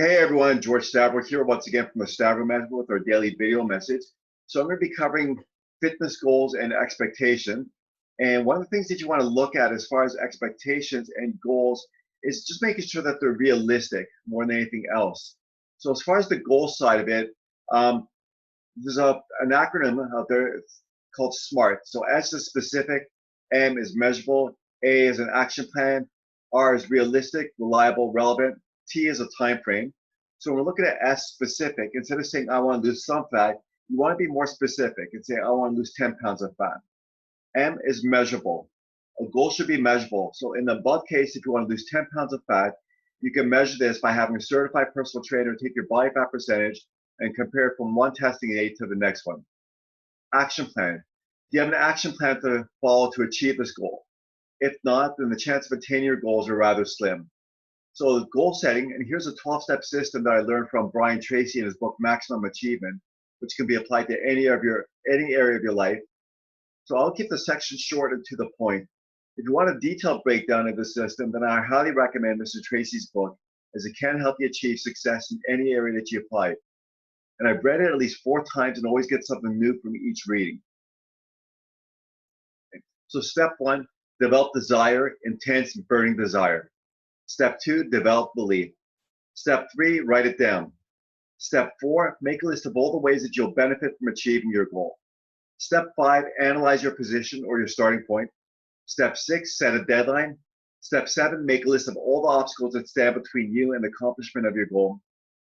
Hey everyone, George Stavrou here once again from the Stavrou Method with our daily video message. So I'm going to be covering fitness goals and expectation. And one of the things that you want to look at as far as expectations and goals is just making sure that they're realistic more than anything else. So as far as the goal side of it, there's an acronym out there. It's called SMART. So S is specific, M is measurable, A is an action plan, R is realistic, reliable, relevant, T is a time frame. So when we're looking at S specific, instead of saying I want to lose some fat, you want to be more specific and say I want to lose 10 pounds of fat. M is measurable. A goal should be measurable. So in the above case, if you want to lose 10 pounds of fat, you can measure this by having a certified personal trainer take your body fat percentage and compare it from one testing aid to the next one. Action plan. Do you have an action plan to follow to achieve this goal? If not, then the chance of attaining your goals are rather slim. So goal setting, and here's a 12-step system that I learned from Brian Tracy in his book, Maximum Achievement, which can be applied to any area of your life. So I'll keep the section short and to the point. If you want a detailed breakdown of the system, then I highly recommend Mr. Tracy's book, as it can help you achieve success in any area that you apply it. And I've read it at least 4 times and always get something new from each reading. So step 1, develop desire, intense burning desire. Step 2, develop belief. Step 3, write it down. Step 4, make a list of all the ways that you'll benefit from achieving your goal. Step 5, analyze your position or your starting point. Step 6, set a deadline. Step 7, make a list of all the obstacles that stand between you and the accomplishment of your goal.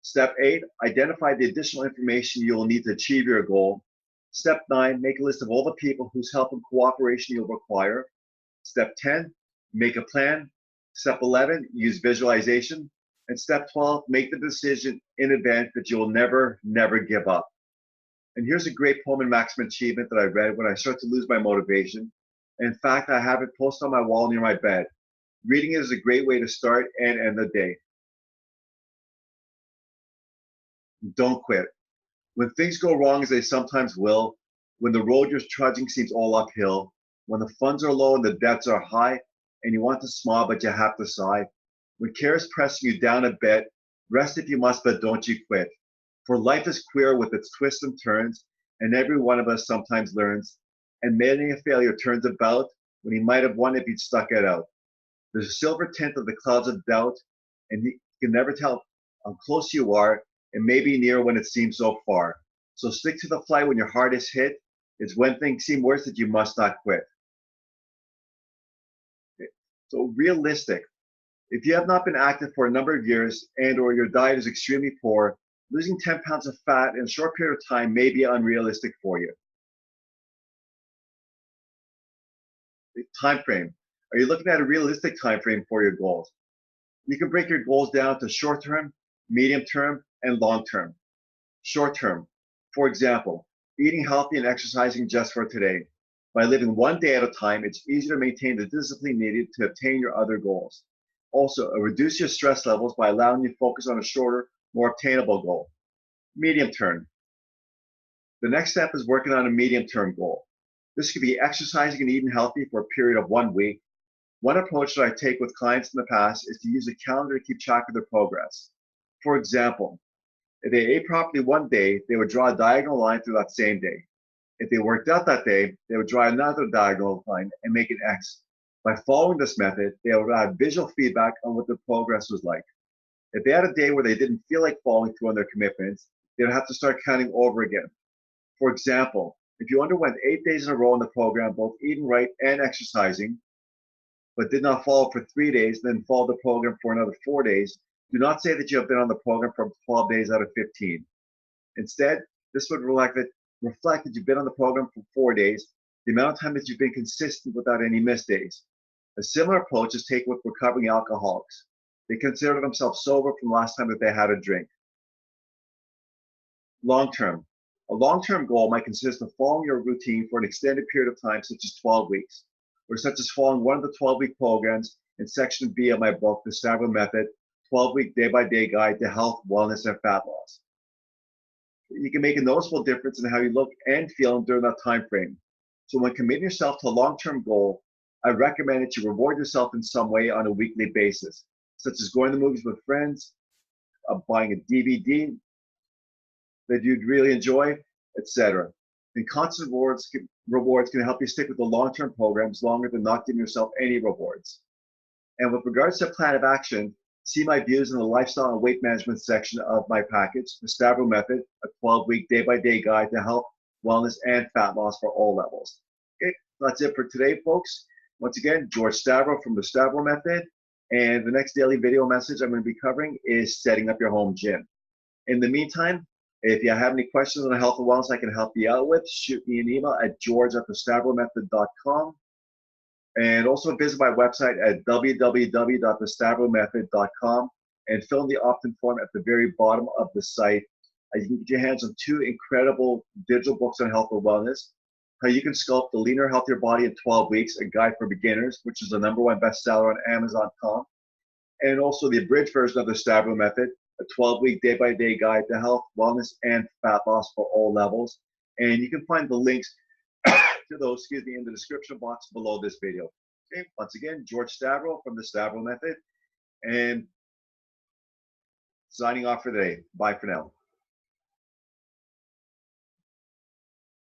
Step 8, identify the additional information you will need to achieve your goal. Step 9, make a list of all the people whose help and cooperation you'll require. Step 10, make a plan. Step 11, use visualization. And step 12, make the decision in advance that you will never, never give up. And here's a great poem in Maximum Achievement that I read when I start to lose my motivation. In fact, I have it posted on my wall near my bed. Reading it is a great way to start and end the day. Don't quit. When things go wrong, as they sometimes will, when the road you're trudging seems all uphill, when the funds are low and the debts are high, and you want to smile but you have to sigh, when care is pressing you down a bit, rest if you must, but don't you quit. For life is queer with its twists and turns, and every one of us sometimes learns, and many a failure turns about when he might have won if he'd stuck it out. There's a silver tint of the clouds of doubt, and you can never tell how close you are. It may be near when it seems so far. So stick to the flight when your heart is hit. It's when things seem worse that you must not quit. So realistic. If you have not been active for a number of years and or your diet is extremely poor, losing 10 pounds of fat in a short period of time may be unrealistic for you. The time frame. Are you looking at a realistic time frame for your goals? You can break your goals down to short term, medium term, and long term. Short term. For example, eating healthy and exercising just for today. By living one day at a time, it's easier to maintain the discipline needed to obtain your other goals. Also, reduce your stress levels by allowing you to focus on a shorter, more obtainable goal. Medium term. The next step is working on a medium-term goal. This could be exercising and eating healthy for a period of 1 week. One approach that I take with clients in the past is to use a calendar to keep track of their progress. For example, if they ate properly one day, they would draw a diagonal line through that same day. If they worked out that day, they would draw another diagonal line and make an X. By following this method, they would have visual feedback on what their progress was like. If they had a day where they didn't feel like following through on their commitments, they would have to start counting over again. For example, if you underwent 8 days in a row in the program, both eating right and exercising, but did not follow for 3 days, then followed the program for another 4 days, do not say that you have been on the program for 12 days out of 15. Instead, this would reflect that you've been on the program for 4 days, the amount of time that you've been consistent without any missed days. A similar approach is taken with recovering alcoholics. They consider themselves sober from the last time that they had a drink. Long term. A long-term goal might consist of following your routine for an extended period of time, such as 12 weeks, or such as following one of the 12-week programs in section B of my book, The Stavrou Method, 12-week day-by-day guide to health, wellness, and fat loss. You can make a noticeable difference in how you look and feel during that time frame. So when committing yourself to a long-term goal, I recommend that you reward yourself in some way on a weekly basis, such as going to the movies with friends, buying a DVD that you'd really enjoy, etc. And constant rewards can help you stick with the long-term programs longer than not giving yourself any rewards. And with regards to plan of action, see my views in the lifestyle and weight management section of my package, the Stavrou Method, a 12-week day-by-day guide to health, wellness, and fat loss for all levels. Okay, that's it for today, folks. Once again, George Stavrou from the Stavrou Method. And the next daily video message I'm going to be covering is setting up your home gym. In the meantime, if you have any questions on health and wellness I can help you out with, shoot me an email at george@thestabroumethod.com. And also visit my website at www.thestabroumethod.com and fill in the opt-in form at the very bottom of the site. You can get your hands on 2 incredible digital books on health and wellness. How you can sculpt a leaner, healthier body in 12 weeks, a guide for beginners, which is the #1 bestseller on Amazon.com. And also the abridged version of the Stavrou Method, a 12-week day-by-day guide to health, wellness, and fat loss for all levels. And you can find the links to those, in the description box below this video. Okay, once again, George Stavrou from the Stavrou Method, and signing off for today. Bye for now.